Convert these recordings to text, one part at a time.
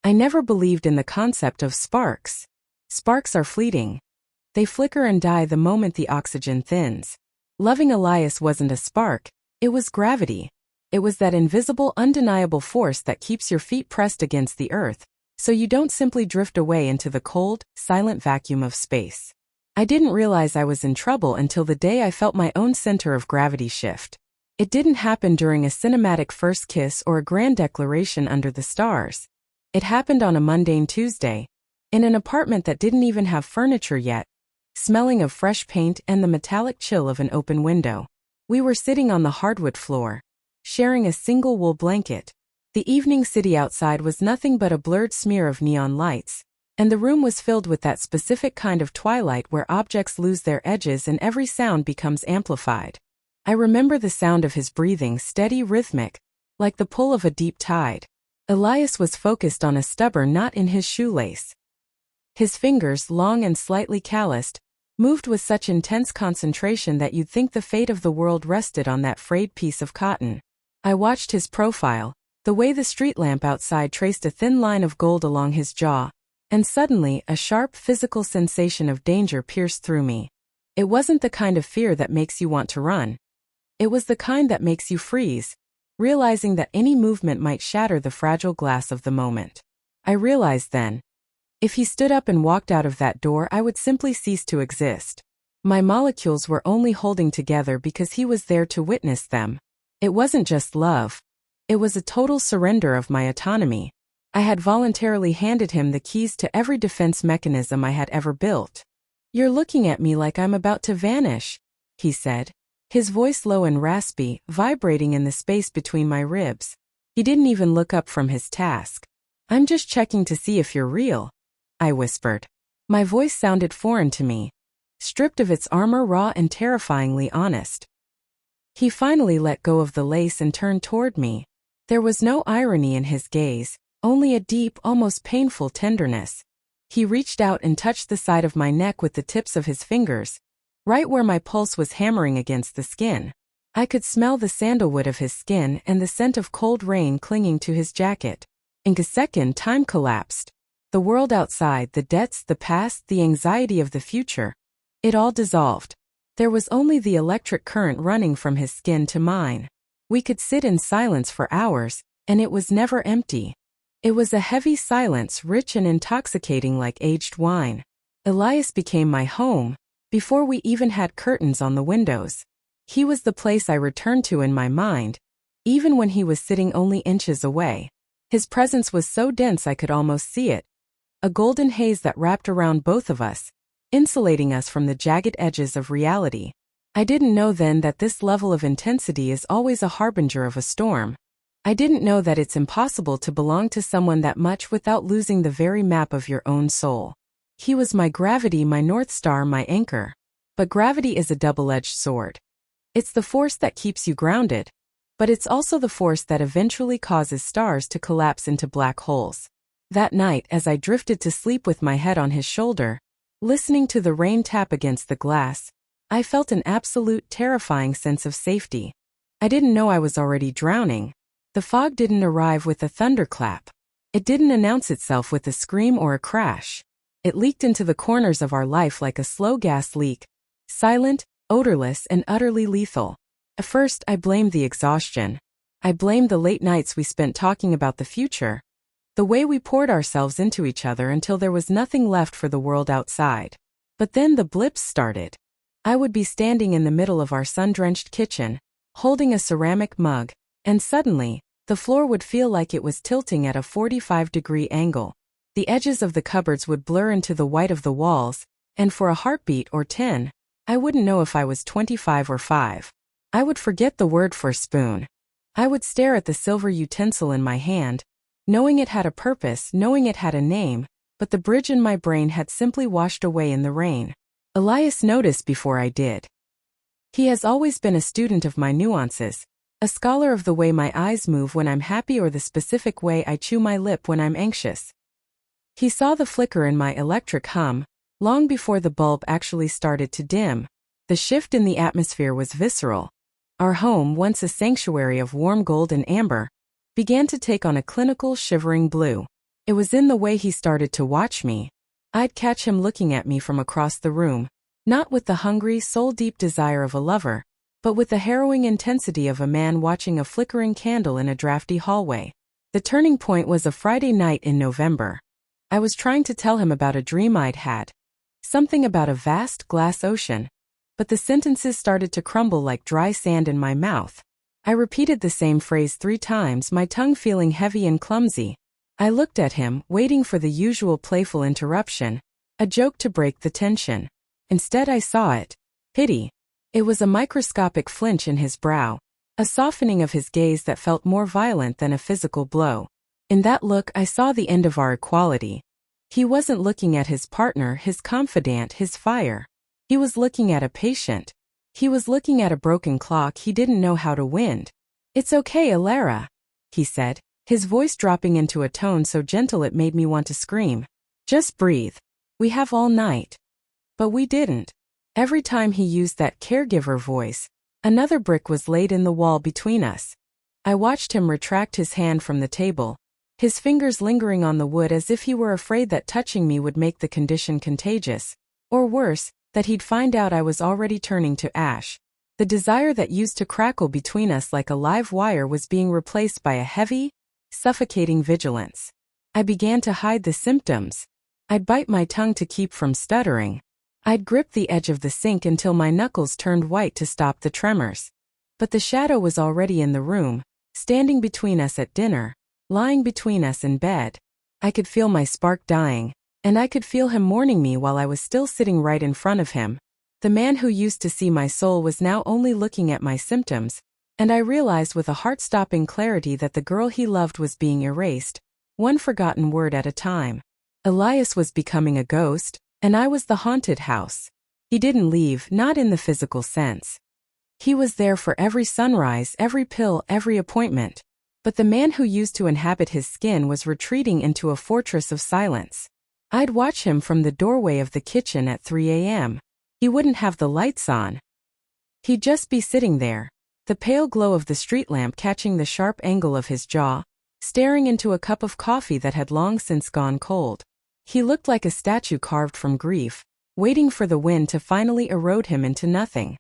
I never believed in the concept of sparks. Sparks are fleeting. They flicker and die the moment the oxygen thins. Loving Elias wasn't a spark, it was gravity. It was that invisible, undeniable force that keeps your feet pressed against the earth, so you don't simply drift away into the cold, silent vacuum of space. I didn't realize I was in trouble until the day I felt my own center of gravity shift. It didn't happen during a cinematic first kiss or a grand declaration under the stars. It happened on a mundane Tuesday, in an apartment that didn't even have furniture yet, smelling of fresh paint and the metallic chill of an open window. We were sitting on the hardwood floor, sharing a single wool blanket. The evening city outside was nothing but a blurred smear of neon lights, and the room was filled with that specific kind of twilight where objects lose their edges and every sound becomes amplified. I remember the sound of his breathing, steady, rhythmic, like the pull of a deep tide. Elias was focused on a stubborn knot in his shoelace. His fingers, long and slightly calloused, moved with such intense concentration that you'd think the fate of the world rested on that frayed piece of cotton. I watched his profile, the way the street lamp outside traced a thin line of gold along his jaw, and suddenly a sharp physical sensation of danger pierced through me. It wasn't the kind of fear that makes you want to run. It was the kind that makes you freeze, realizing that any movement might shatter the fragile glass of the moment. I realized then, if he stood up and walked out of that door, I would simply cease to exist. My molecules were only holding together because he was there to witness them. It wasn't just love. It was a total surrender of my autonomy. I had voluntarily handed him the keys to every defense mechanism I had ever built. "You're looking at me like I'm about to vanish," he said, his voice low and raspy, vibrating in the space between my ribs. He didn't even look up from his task. "I'm just checking to see if you're real," I whispered. My voice sounded foreign to me, stripped of its armor, raw and terrifyingly honest. He finally let go of the lace and turned toward me. There was no irony in his gaze, only a deep, almost painful tenderness. He reached out and touched the side of my neck with the tips of his fingers, right where my pulse was hammering against the skin. I could smell the sandalwood of his skin and the scent of cold rain clinging to his jacket. In a second, time collapsed. The world outside, the debts, the past, the anxiety of the future. It all dissolved. There was only the electric current running from his skin to mine. We could sit in silence for hours, and it was never empty. It was a heavy silence, rich and intoxicating like aged wine. Elias became my home, before we even had curtains on the windows. He was the place I returned to in my mind, even when he was sitting only inches away. His presence was so dense I could almost see it. A golden haze that wrapped around both of us, insulating us from the jagged edges of reality. I didn't know then that this level of intensity is always a harbinger of a storm. I didn't know that it's impossible to belong to someone that much without losing the very map of your own soul. He was my gravity, my North Star, my anchor. But gravity is a double-edged sword. It's the force that keeps you grounded, but it's also the force that eventually causes stars to collapse into black holes. That night, as I drifted to sleep with my head on his shoulder, listening to the rain tap against the glass, I felt an absolute, terrifying sense of safety. I didn't know I was already drowning. The fog didn't arrive with a thunderclap. It didn't announce itself with a scream or a crash. It leaked into the corners of our life like a slow gas leak, silent, odorless, and utterly lethal. At first, I blamed the exhaustion. I blamed the late nights we spent talking about the future, the way we poured ourselves into each other until there was nothing left for the world outside. But then the blips started. I would be standing in the middle of our sun-drenched kitchen, holding a ceramic mug, and suddenly, the floor would feel like it was tilting at a 45-degree angle. The edges of the cupboards would blur into the white of the walls, and for a heartbeat or 10, I wouldn't know if I was 25 or 5. I would forget the word for spoon. I would stare at the silver utensil in my hand, knowing it had a purpose, knowing it had a name, but the bridge in my brain had simply washed away in the rain. Elias noticed before I did. He has always been a student of my nuances, a scholar of the way my eyes move when I'm happy or the specific way I chew my lip when I'm anxious. He saw the flicker in my electric hum, long before the bulb actually started to dim. The shift in the atmosphere was visceral. Our home, once a sanctuary of warm gold and amber, began to take on a clinical, shivering blue. It was in the way he started to watch me. I'd catch him looking at me from across the room, not with the hungry, soul-deep desire of a lover, but with the harrowing intensity of a man watching a flickering candle in a drafty hallway. The turning point was a Friday night in November. I was trying to tell him about a dream I'd had. Something about a vast glass ocean. But the sentences started to crumble like dry sand in my mouth. I repeated the same phrase 3 times, my tongue feeling heavy and clumsy. I looked at him, waiting for the usual playful interruption, a joke to break the tension. Instead I saw it. Pity. It was a microscopic flinch in his brow, a softening of his gaze that felt more violent than a physical blow. In that look I saw the end of our equality. He wasn't looking at his partner, his confidant, his fire. He was looking at a patient. He was looking at a broken clock he didn't know how to wind. "It's okay, Elara," he said, his voice dropping into a tone so gentle it made me want to scream. "Just breathe. We have all night." But we didn't. Every time he used that caregiver voice, another brick was laid in the wall between us. I watched him retract his hand from the table, his fingers lingering on the wood as if he were afraid that touching me would make the condition contagious, or worse, that he'd find out I was already turning to ash. The desire that used to crackle between us like a live wire was being replaced by a heavy, suffocating vigilance. I began to hide the symptoms. I'd bite my tongue to keep from stuttering. I'd grip the edge of the sink until my knuckles turned white to stop the tremors. But the shadow was already in the room, standing between us at dinner, lying between us in bed. I could feel my spark dying, and I could feel him mourning me while I was still sitting right in front of him. The man who used to see my soul was now only looking at my symptoms, and I realized with a heart-stopping clarity that the girl he loved was being erased, one forgotten word at a time. Elias was becoming a ghost, and I was the haunted house. He didn't leave, not in the physical sense. He was there for every sunrise, every pill, every appointment. But the man who used to inhabit his skin was retreating into a fortress of silence. I'd watch him from the doorway of the kitchen at 3 a.m. He wouldn't have the lights on. He'd just be sitting there, the pale glow of the street lamp catching the sharp angle of his jaw, staring into a cup of coffee that had long since gone cold. He looked like a statue carved from grief, waiting for the wind to finally erode him into nothing.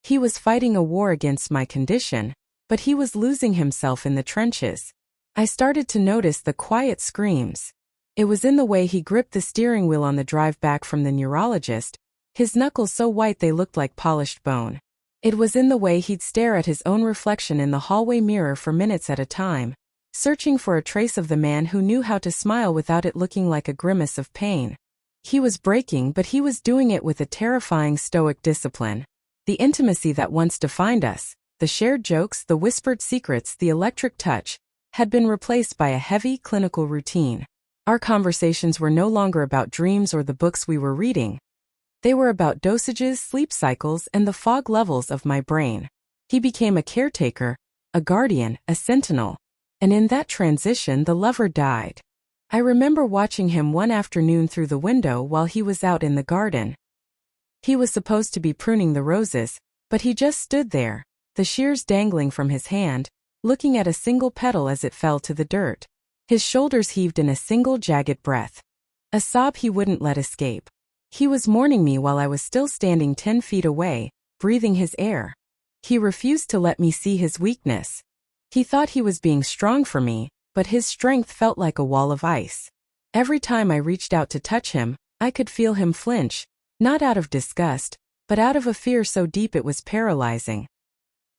He was fighting a war against my condition, but he was losing himself in the trenches. I started to notice the quiet screams. It was in the way he gripped the steering wheel on the drive back from the neurologist, his knuckles so white they looked like polished bone. It was in the way he'd stare at his own reflection in the hallway mirror for minutes at a time, searching for a trace of the man who knew how to smile without it looking like a grimace of pain. He was breaking, but he was doing it with a terrifying stoic discipline. The intimacy that once defined us, the shared jokes, the whispered secrets, the electric touch, had been replaced by a heavy, clinical routine. Our conversations were no longer about dreams or the books we were reading. They were about dosages, sleep cycles, and the fog levels of my brain. He became a caretaker, a guardian, a sentinel. And in that transition the lover died. I remember watching him one afternoon through the window while he was out in the garden. He was supposed to be pruning the roses, but he just stood there, the shears dangling from his hand, looking at a single petal as it fell to the dirt. His shoulders heaved in a single jagged breath. A sob he wouldn't let escape. He was mourning me while I was still standing 10 feet away, breathing his air. He refused to let me see his weakness. He thought he was being strong for me, but his strength felt like a wall of ice. Every time I reached out to touch him, I could feel him flinch, not out of disgust, but out of a fear so deep it was paralyzing.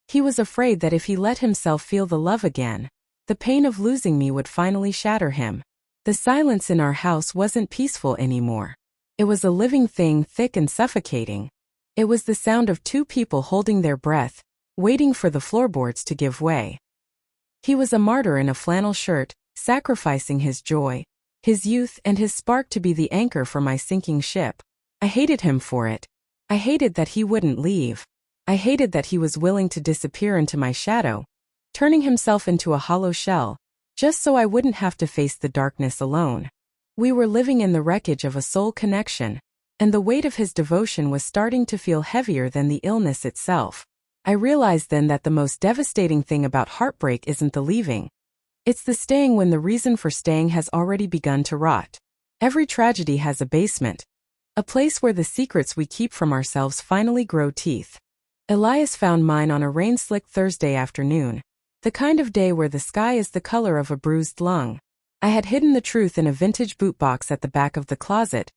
He was afraid that if he let himself feel the love again, the pain of losing me would finally shatter him. The silence in our house wasn't peaceful anymore. It was a living thing, thick and suffocating. It was the sound of 2 people holding their breath, waiting for the floorboards to give way. He was a martyr in a flannel shirt, sacrificing his joy, his youth, and his spark to be the anchor for my sinking ship. I hated him for it. I hated that he wouldn't leave. I hated that he was willing to disappear into my shadow, turning himself into a hollow shell, just so I wouldn't have to face the darkness alone. We were living in the wreckage of a soul connection, and the weight of his devotion was starting to feel heavier than the illness itself. I realized then that the most devastating thing about heartbreak isn't the leaving. It's the staying when the reason for staying has already begun to rot. Every tragedy has a basement. A place where the secrets we keep from ourselves finally grow teeth. Elias found mine on a rain-slicked Thursday afternoon. The kind of day where the sky is the color of a bruised lung. I had hidden the truth in a vintage boot box at the back of the closet,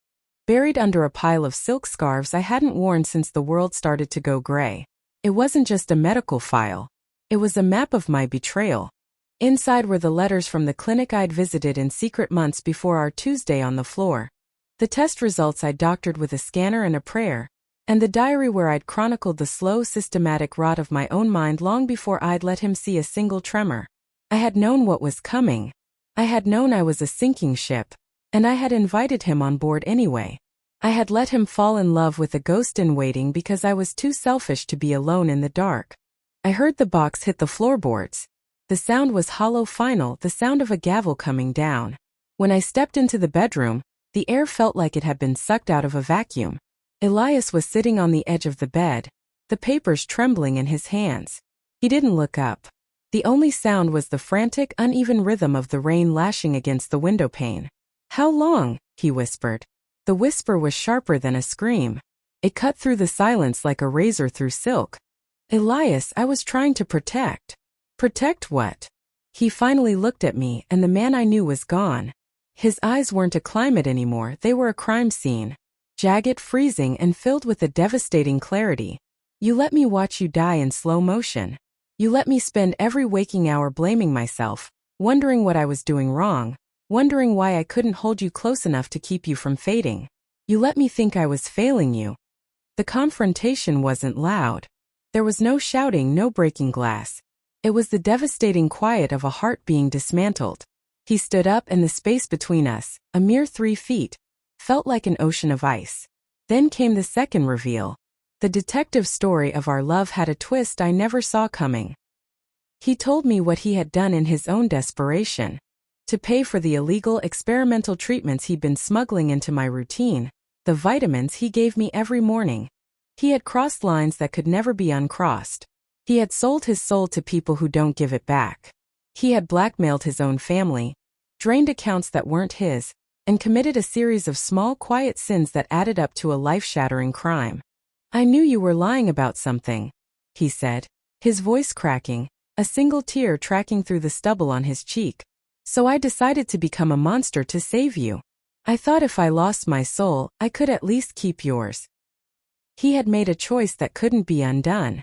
buried under a pile of silk scarves I hadn't worn since the world started to go gray. It wasn't just a medical file. It was a map of my betrayal. Inside were the letters from the clinic I'd visited in secret months before our Tuesday on the floor, the test results I'd doctored with a scanner and a prayer, and the diary where I'd chronicled the slow, systematic rot of my own mind long before I'd let him see a single tremor. I had known what was coming. I had known I was a sinking ship, and I had invited him on board anyway. I had let him fall in love with a ghost in waiting because I was too selfish to be alone in the dark. I heard the box hit the floorboards. The sound was hollow, final, the sound of a gavel coming down. When I stepped into the bedroom, the air felt like it had been sucked out of a vacuum. Elias was sitting on the edge of the bed, the papers trembling in his hands. He didn't look up. The only sound was the frantic, uneven rhythm of the rain lashing against the windowpane. "How long?" he whispered. The whisper was sharper than a scream. It cut through the silence like a razor through silk. "Elias, I was trying to protect." "Protect what?" He finally looked at me, and the man I knew was gone. His eyes weren't a climate anymore, they were a crime scene. Jagged, freezing, and filled with a devastating clarity. "You let me watch you die in slow motion. You let me spend every waking hour blaming myself, wondering what I was doing wrong, wondering why I couldn't hold you close enough to keep you from fading. You let me think I was failing you." The confrontation wasn't loud. There was no shouting, no breaking glass. It was the devastating quiet of a heart being dismantled. He stood up, and the space between us, a mere 3 feet, felt like an ocean of ice. Then came the second reveal. The detective story of our love had a twist I never saw coming. He told me what he had done in his own desperation. To pay for the illegal experimental treatments he'd been smuggling into my routine, the vitamins he gave me every morning. He had crossed lines that could never be uncrossed. He had sold his soul to people who don't give it back. He had blackmailed his own family, drained accounts that weren't his, and committed a series of small, quiet sins that added up to a life-shattering crime. "I knew you were lying about something," he said, his voice cracking, a single tear tracking through the stubble on his cheek. "So I decided to become a monster to save you. I thought if I lost my soul, I could at least keep yours." He had made a choice that couldn't be undone.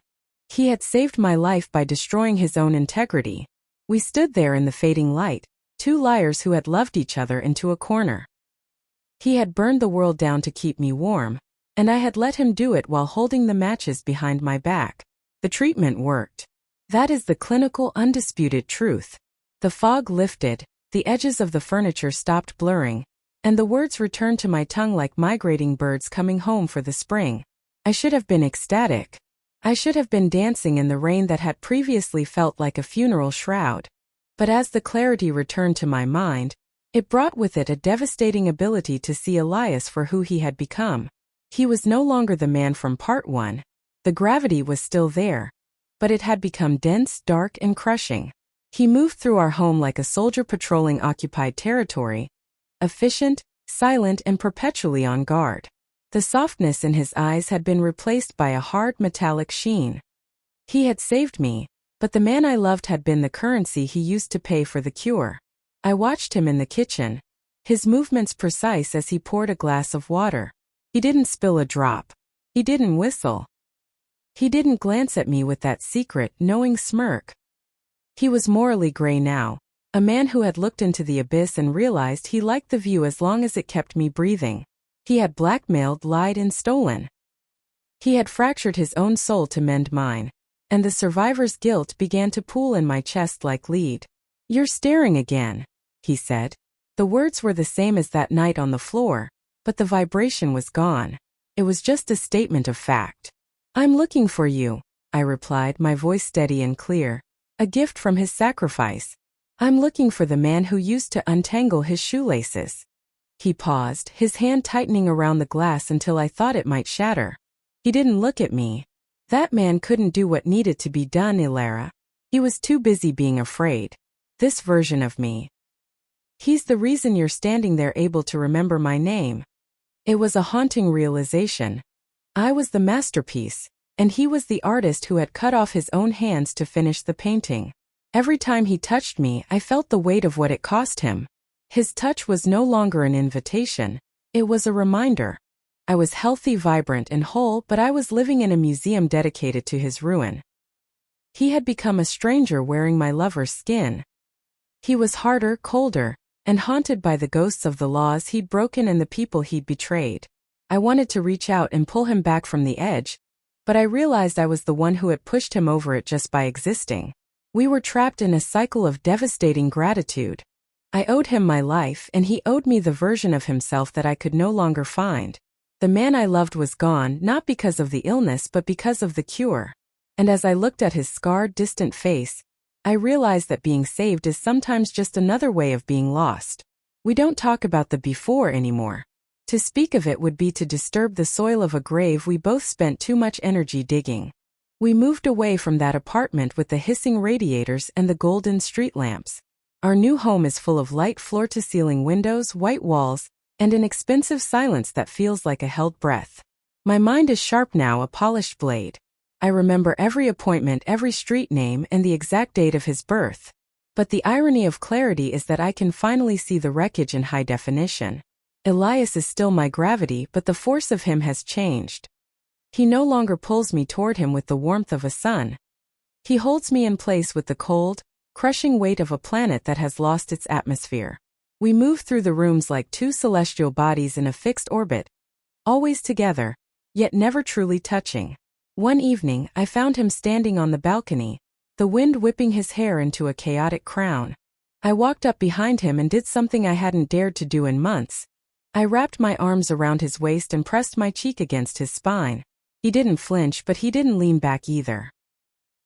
He had saved my life by destroying his own integrity. We stood there in the fading light, 2 liars who had loved each other into a corner. He had burned the world down to keep me warm, and I had let him do it while holding the matches behind my back. The treatment worked. That is the clinical, undisputed truth. The fog lifted, the edges of the furniture stopped blurring, and the words returned to my tongue like migrating birds coming home for the spring. I should have been ecstatic. I should have been dancing in the rain that had previously felt like a funeral shroud. But as the clarity returned to my mind, it brought with it a devastating ability to see Elias for who he had become. He was no longer the man from part 1. The gravity was still there, but it had become dense, dark, and crushing. He moved through our home like a soldier patrolling occupied territory, efficient, silent, and perpetually on guard. The softness in his eyes had been replaced by a hard, metallic sheen. He had saved me, but the man I loved had been the currency he used to pay for the cure. I watched him in the kitchen, his movements precise as he poured a glass of water. He didn't spill a drop. He didn't whistle. He didn't glance at me with that secret, knowing smirk. He was morally gray now, a man who had looked into the abyss and realized he liked the view as long as it kept me breathing. He had blackmailed, lied, and stolen. He had fractured his own soul to mend mine, and the survivor's guilt began to pool in my chest like lead. "You're staring again," he said. The words were the same as that night on the floor, but the vibration was gone. It was just a statement of fact. "I'm looking for you," I replied, my voice steady and clear. "A gift from his sacrifice. I'm looking for the man who used to untangle his shoelaces." He paused, his hand tightening around the glass until I thought it might shatter. He didn't look at me. That man couldn't do what needed to be done, Elara. He was too busy being afraid. This version of me. He's the reason you're standing there able to remember my name. It was a haunting realization. I was the masterpiece, and he was the artist who had cut off his own hands to finish the painting. Every time he touched me, I felt the weight of what it cost him. His touch was no longer an invitation. It was a reminder. I was healthy, vibrant, and whole, but I was living in a museum dedicated to his ruin. He had become a stranger wearing my lover's skin. He was harder, colder, and haunted by the ghosts of the laws he'd broken and the people he'd betrayed. I wanted to reach out and pull him back from the edge, but I realized I was the one who had pushed him over it just by existing. We were trapped in a cycle of devastating gratitude. I owed him my life, and he owed me the version of himself that I could no longer find. The man I loved was gone, not because of the illness but because of the cure. And as I looked at his scarred, distant face, I realized that being saved is sometimes just another way of being lost. We don't talk about the before anymore. To speak of it would be to disturb the soil of a grave we both spent too much energy digging. We moved away from that apartment with the hissing radiators and the golden street lamps. Our new home is full of light floor-to-ceiling windows, white walls, and an expensive silence that feels like a held breath. My mind is sharp now, a polished blade. I remember every appointment, every street name, and the exact date of his birth. But the irony of clarity is that I can finally see the wreckage in high definition. Elias is still my gravity, but the force of him has changed. He no longer pulls me toward him with the warmth of a sun. He holds me in place with the cold, crushing weight of a planet that has lost its atmosphere. We move through the rooms like two celestial bodies in a fixed orbit, always together, yet never truly touching. One evening, I found him standing on the balcony, the wind whipping his hair into a chaotic crown. I walked up behind him and did something I hadn't dared to do in months. I wrapped my arms around his waist and pressed my cheek against his spine. He didn't flinch, but he didn't lean back either.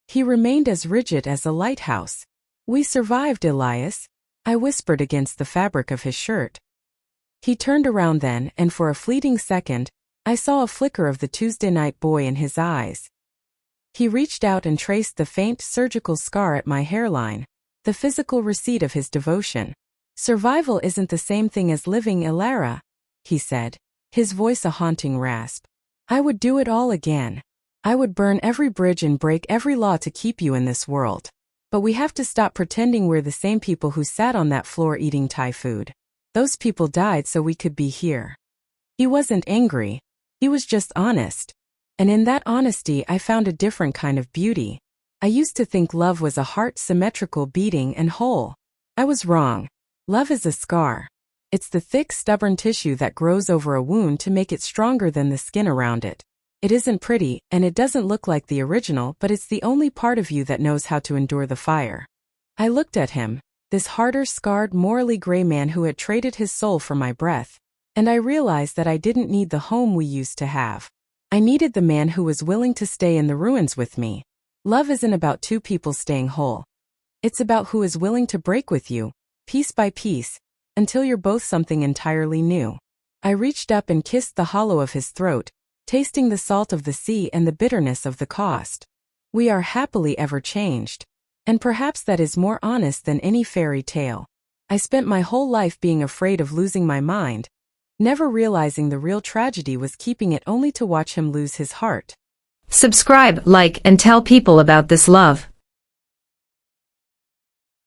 He remained as rigid as a lighthouse. "We survived, Elias," I whispered against the fabric of his shirt. He turned around then, and for a fleeting second, I saw a flicker of the Tuesday night boy in his eyes. He reached out and traced the faint, surgical scar at my hairline, the physical receipt of his devotion. "Survival isn't the same thing as living, Elara," he said, his voice a haunting rasp. "I would do it all again. I would burn every bridge and break every law to keep you in this world. But we have to stop pretending we're the same people who sat on that floor eating Thai food. Those people died so we could be here." He wasn't angry. He was just honest. And in that honesty I found a different kind of beauty. I used to think love was a heart symmetrical, beating and whole. I was wrong. Love is a scar. It's the thick, stubborn tissue that grows over a wound to make it stronger than the skin around it. It isn't pretty, and it doesn't look like the original, but it's the only part of you that knows how to endure the fire. I looked at him, this harder, scarred, morally gray man who had traded his soul for my breath, and I realized that I didn't need the home we used to have. I needed the man who was willing to stay in the ruins with me. Love isn't about two people staying whole. It's about who is willing to break with you, piece by piece, until you're both something entirely new. I reached up and kissed the hollow of his throat, tasting the salt of the sea and the bitterness of the cost. We are happily ever changed. And perhaps that is more honest than any fairy tale. I spent my whole life being afraid of losing my mind, never realizing the real tragedy was keeping it only to watch him lose his heart. Subscribe, like, and tell people about this love.